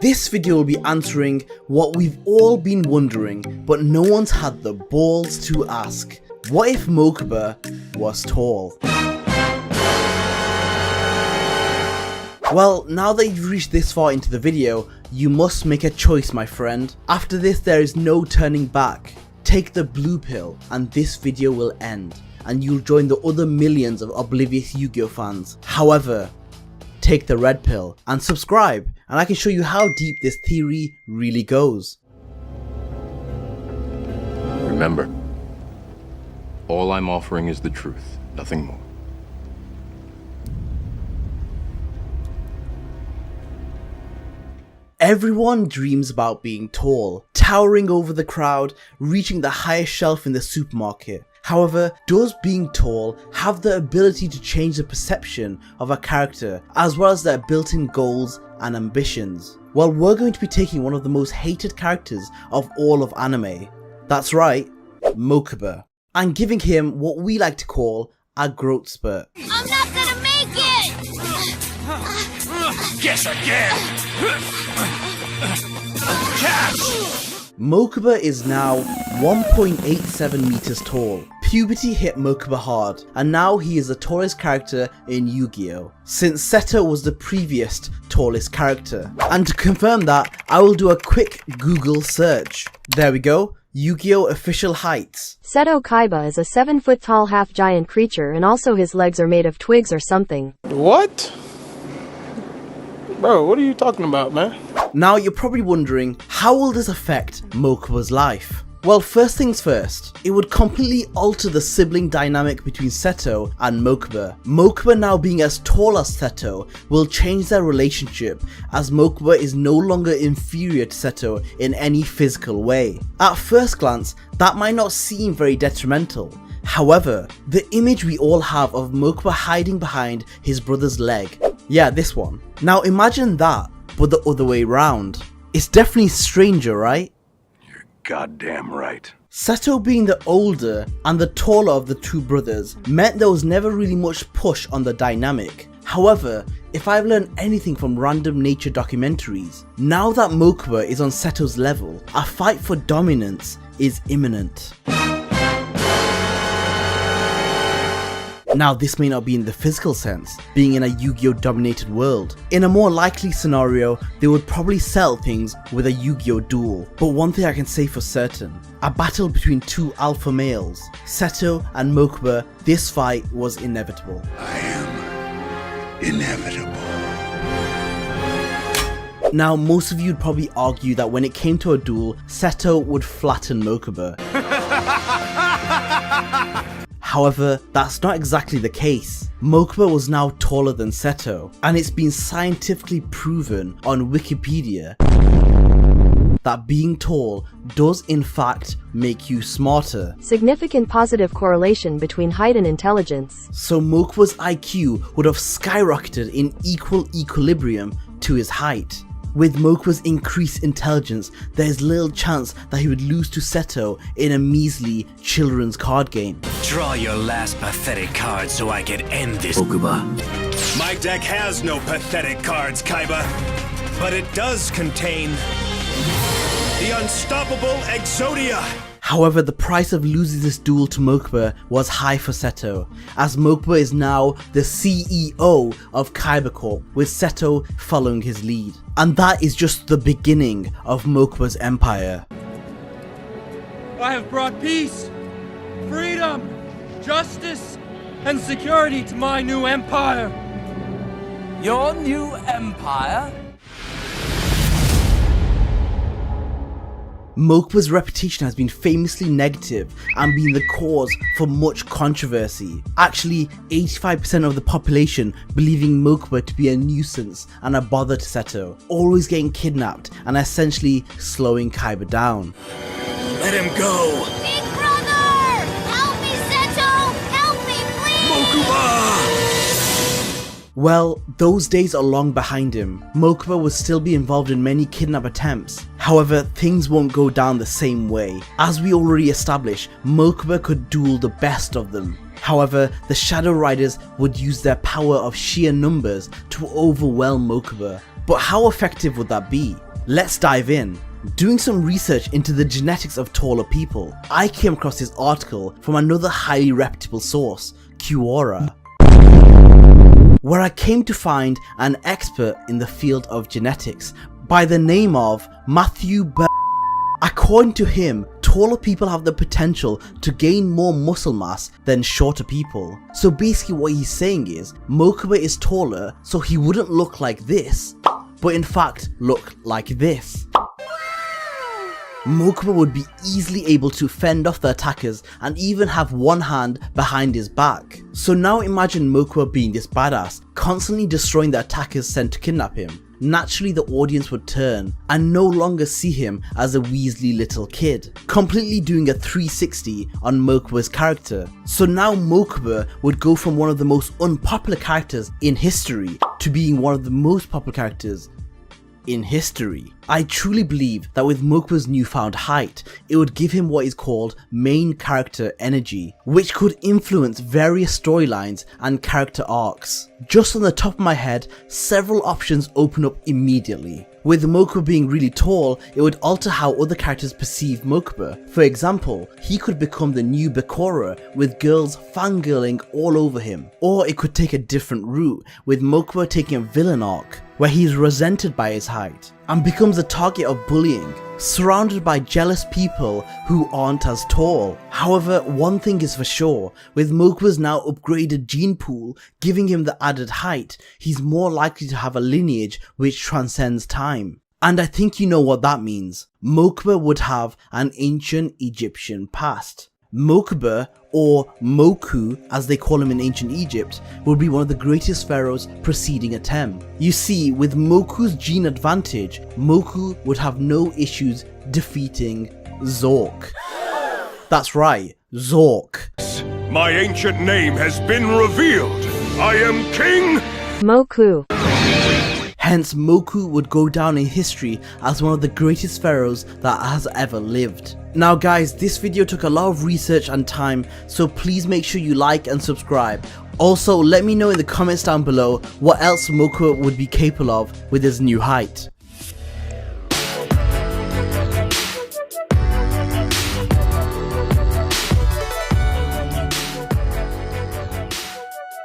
This video will be answering what we've all been wondering, but no one's had the balls to ask. What if Mokuba was tall? Well, now that you've reached this far into the video, you must make a choice, my friend. After this, there is no turning back. Take the blue pill and this video will end, and you'll join the other millions of oblivious Yu-Gi-Oh fans. However, take the red pill and subscribe, and I can show you how deep this theory really goes. Remember, all I'm offering is the truth, nothing more. Everyone dreams about being tall, towering over the crowd, reaching the highest shelf in the supermarket. However, does being tall have the ability to change the perception of a character, as well as their built-in goals and ambitions? Well, we're going to be taking one of the most hated characters of all of anime. That's right, Mokuba, and giving him what we like to call a growth spurt. I'm not gonna make it! Guess again! Catch! Mokuba is now 1.87 meters tall. Puberty hit Mokuba hard, and now he is the tallest character in Yu-Gi-Oh! Since Seto was the previous tallest character. And to confirm that, I will do a quick Google search. There we go, Yu-Gi-Oh! Official heights. Seto Kaiba is a 7-foot tall half-giant creature, and also his legs are made of twigs or something. What? Bro, what are you talking about, man? Now you're probably wondering, how will this affect Mokuba's life? Well, first things first, it would completely alter the sibling dynamic between Seto and Mokuba. Mokuba now being as tall as Seto will change their relationship, as Mokuba is no longer inferior to Seto in any physical way. At first glance, that might not seem very detrimental. However, the image we all have of Mokuba hiding behind his brother's leg, yeah, this one. Now imagine that, but the other way round. It's definitely stranger, right? You're goddamn right. Seto being the older and the taller of the two brothers meant there was never really much push on the dynamic. However, if I've learned anything from random nature documentaries, now that Mokuba is on Seto's level, a fight for dominance is imminent. Now, this may not be in the physical sense, being in a Yu-Gi-Oh dominated world. In a more likely scenario, they would probably settle things with a Yu-Gi-Oh duel. But one thing I can say for certain, a battle between two alpha males, Seto and Mokuba, this fight was inevitable. I am inevitable. Now, most of you would probably argue that when it came to a duel, Seto would flatten Mokuba. However, that's not exactly the case. Mokuba was now taller than Seto, and it's been scientifically proven on Wikipedia that being tall does in fact make you smarter. Significant positive correlation between height and intelligence. So Mokuba's IQ would have skyrocketed in equal equilibrium to his height. With Mokuba's increased intelligence, there is little chance that he would lose to Seto in a measly children's card game. Draw your last pathetic card so I can end this, Mokuba. My deck has no pathetic cards, Kaiba, but it does contain the unstoppable Exodia. However, the price of losing this duel to Mokuba was high for Seto, as Mokuba is now the CEO of Kaiba Corp, with Seto following his lead. And that is just the beginning of Mokuba's empire. I have brought peace, freedom, justice, and security to my new empire. Your new empire? Mokuba's reputation has been famously negative and been the cause for much controversy. Actually, 85% of the population believing Mokuba to be a nuisance and a bother to Seto, always getting kidnapped and essentially slowing Kaiba down. Let him go. Big brother! Help me, Seto! Help me, please! Mokuba! Well, those days are long behind him. Mokuba will still be involved in many kidnap attempts. However, things won't go down the same way. As we already established, Mokuba could duel the best of them. However, the Shadow Riders would use their power of sheer numbers to overwhelm Mokuba. But how effective would that be? Let's dive in. Doing some research into the genetics of taller people, I came across this article from another highly reputable source, Quora, where I came to find an expert in the field of genetics by the name of Matthew B. According to him, taller people have the potential to gain more muscle mass than shorter people. So basically what he's saying is, Mokuba is taller so he wouldn't look like this, but in fact look like this. Mokuba would be easily able to fend off the attackers and even have one hand behind his back. So now imagine Mokuba being this badass, constantly destroying the attackers sent to kidnap him. Naturally the audience would turn and no longer see him as a weaselly little kid, completely doing a 360 on Mokuba's character. So now Mokuba would go from one of the most unpopular characters in history to being one of the most popular characters in history. I truly believe that with Mokuba's newfound height, it would give him what is called main character energy, which could influence various storylines and character arcs. Just on the top of my head, several options open up immediately. With Mokuba being really tall, it would alter how other characters perceive Mokuba. For example, he could become the new Bakura with girls fangirling all over him. Or it could take a different route, with Mokuba taking a villain arc, where he's resented by his height and becomes a target of bullying, surrounded by jealous people who aren't as tall. However, one thing is for sure, with Mokuba's now upgraded gene pool giving him the added height, he's more likely to have a lineage which transcends time. And I think you know what that means. Mokuba would have an ancient Egyptian past. Mokuba, or Moku as they call him in ancient Egypt, would be one of the greatest pharaohs preceding Atem. You see, with Moku's gene advantage, Moku would have no issues defeating Zork. That's right, Zork. My ancient name has been revealed. I am King Moku. Hence, Moku would go down in history as one of the greatest pharaohs that has ever lived. Now guys, this video took a lot of research and time, so please make sure you like and subscribe. Also, let me know in the comments down below what else Mokuba would be capable of with his new height.